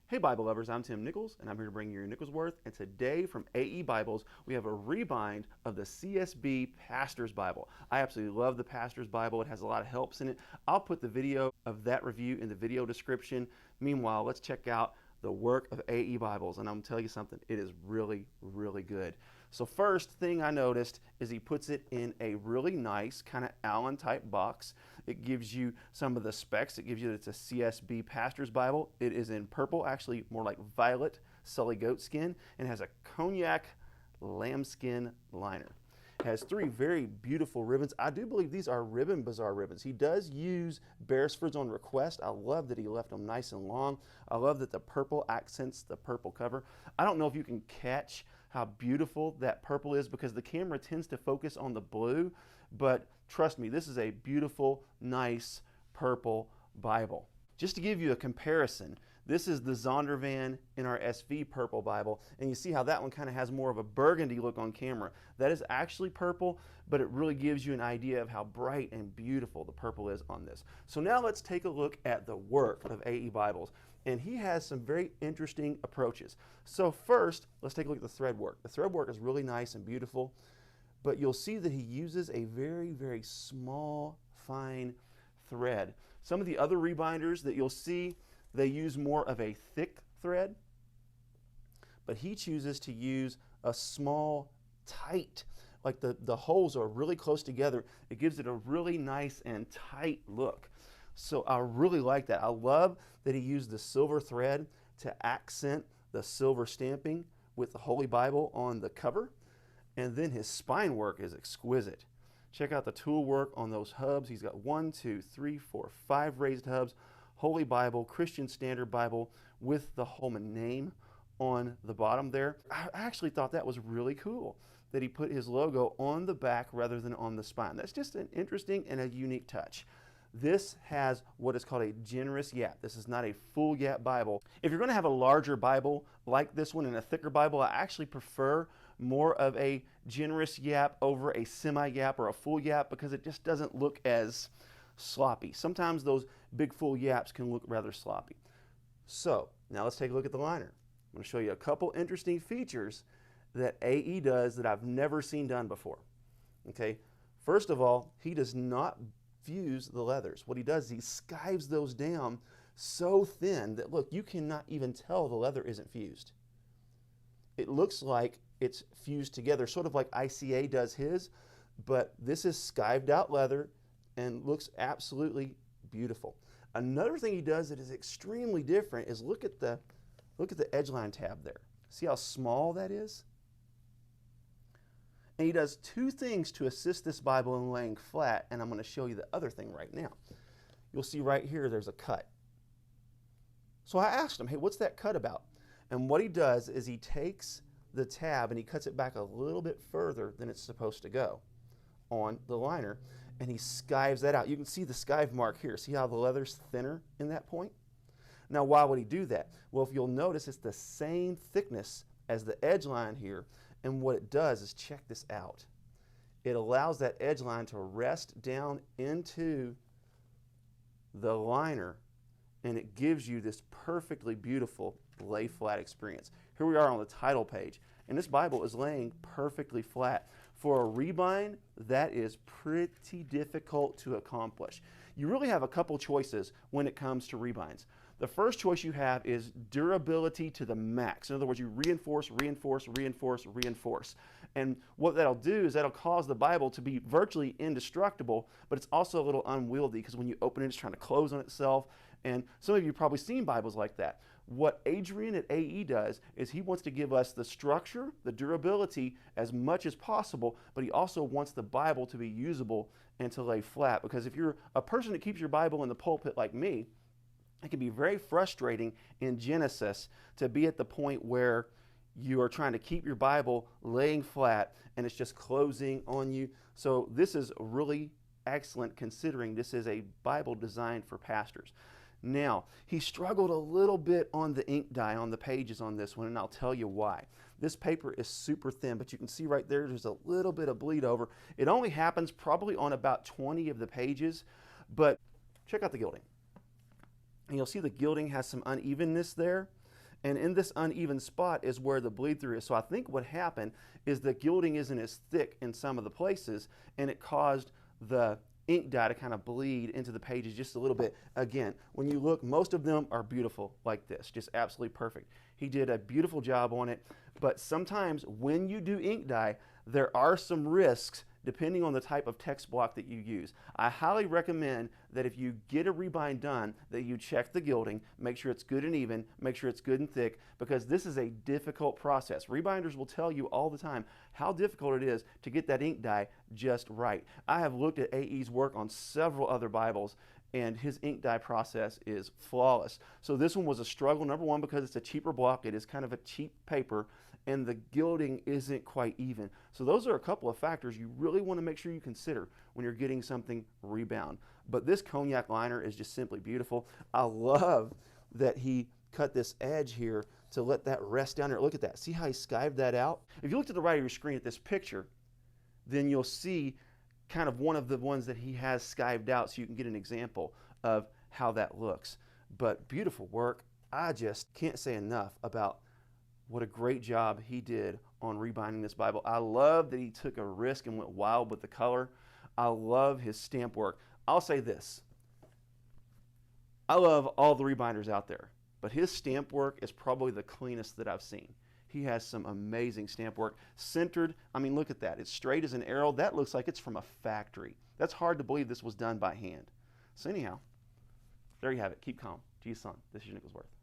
Hey Bible lovers, I'm Tim Nichols and I'm here to bring you your Nichols Worth. And today from AE Bibles, we have a rebind of the CSB Pastor's Bible. I absolutely love the Pastor's Bible. It has a lot of helps in it. I'll put the video of that review in the video description. Meanwhile, let's check out the work of AE Bibles, and I'm going to tell you something, it is really, really good. So first thing I noticed is he puts it in a really nice kind of Allen type box. It gives you some of the specs. It gives you that it's a CSB Pastor's Bible. It is in purple, actually more like violet Sully goat skin, and has a cognac lambskin liner. It has three very beautiful ribbons. I do believe these are Ribbon Bazaar ribbons. He does use Beresford's on request. I love that he left them nice and long. I love that the purple accents the purple cover. I don't know if you can catch how beautiful that purple is because the camera tends to focus on the blue, but trust me, this is a beautiful, nice purple Bible. Just to give you a comparison, this is the Zondervan NRSV purple Bible, and you see how that one kind of has more of a burgundy look on camera. That is actually purple, but it really gives you an idea of how bright and beautiful the purple is on this. So now let's take a look at the work of AE Bibles, and he has some very interesting approaches. So first, let's take a look at the Threadwork. The Threadwork is really nice and beautiful, but you'll see that he uses a very, very small, fine thread. Some of the other rebinders that you'll see, they use more of a thick thread, but he chooses to use a small, tight, like the holes are really close together. It gives it a really nice and tight look. So I really like that. I love that he used the silver thread to accent the silver stamping with the Holy Bible on the cover. And then his spine work is exquisite. Check out the tool work on those hubs. He's got 1, 2, 3, 4, 5 raised hubs. Holy Bible, Christian Standard Bible with the Holman name on the bottom there. I actually thought that was really cool that he put his logo on the back rather than on the spine. That's just an interesting and a unique touch. This has what is called a generous yap. This is not a full yap Bible. If you're going to have a larger Bible like this one and a thicker Bible, I actually prefer more of a generous yap over a semi-yap or a full yap because it just doesn't look as sloppy. Sometimes those big full yaps can look rather sloppy. So now let's take a look at the liner. I'm going to show you a couple interesting features that AE does that I've never seen done before. Okay, first of all, he does not fuse the leathers. What he does is he skives those down so thin that look, you cannot even tell the leather isn't fused. It looks like it's fused together, sort of like ICA does his, but this is skived out leather and looks absolutely beautiful. Another thing he does that is extremely different is look at the edgeline tab there. See how small that is? And he does two things to assist this Bible in laying flat, and I'm going to show you the other thing right now. You'll see right here there's a cut. So I asked him, hey, what's that cut about? And what he does is he takes the tab and he cuts it back a little bit further than it's supposed to go on the liner, and he skives that out. You can see the skive mark here. See how the leather's thinner in that point? Now, why would he do that? Well, if you'll notice, it's the same thickness as the edge line here, and what it does is, check this out. It allows that edge line to rest down into the liner, and it gives you this perfectly beautiful lay flat experience. Here we are on the title page, and this Bible is laying perfectly flat. For a rebind, that is pretty difficult to accomplish. You really have a couple choices when it comes to rebinds. The first choice you have is durability to the max. In other words, you reinforce, reinforce, reinforce, reinforce. And what that'll do is that'll cause the Bible to be virtually indestructible, but it's also a little unwieldy because when you open it, it's trying to close on itself. And some of you have probably seen Bibles like that. What Adrian at AE does is he wants to give us the structure, the durability as much as possible, but he also wants the Bible to be usable and to lay flat. Because if you're a person that keeps your Bible in the pulpit like me, it can be very frustrating in Genesis to be at the point where you are trying to keep your Bible laying flat and it's just closing on you. So this is really excellent considering this is a Bible designed for pastors. Now, he struggled a little bit on the ink dye on the pages on this one, and I'll tell you why. This paper is super thin, but you can see right there, there's a little bit of bleed over. It only happens probably on about 20 of the pages, but check out the gilding. And you'll see the gilding has some unevenness there. And in this uneven spot is where the bleed through is. So I think what happened is the gilding isn't as thick in some of the places, and it caused the ink dye to kind of bleed into the pages just a little bit. Again, when you look, most of them are beautiful like this, just absolutely perfect. He did a beautiful job on it, but sometimes when you do ink dye, there are some risks depending on the type of text block that you use. I highly recommend that if you get a rebind done, that you check the gilding, make sure it's good and even, make sure it's good and thick, because this is a difficult process. Rebinders will tell you all the time how difficult it is to get that ink dye just right. I have looked at AE's work on several other Bibles, and his ink dye process is flawless. So this one was a struggle, number one, because it's a cheaper block. It is kind of a cheap paper, and the gilding isn't quite even. So those are a couple of factors you really want to make sure you consider when you're getting something Rebound. But this cognac liner is just simply beautiful. I love that he cut this edge here to let that rest down there. Look at that. See how he skived that out? If you look to the right of your screen at this picture, then you'll see kind of one of the ones that he has skived out, so you can get an example of how that looks. But beautiful work. I just can't say enough about what a great job he did on rebinding this Bible. I love that he took a risk and went wild with the color. I love his stamp work. I'll say this. I love all the rebinders out there, but his stamp work is probably the cleanest that I've seen. He has some amazing stamp work. Centered, I mean, look at that. It's straight as an arrow. That looks like it's from a factory. That's hard to believe this was done by hand. So anyhow, there you have it. Keep calm. Jesus son. This is Nicholas Worth.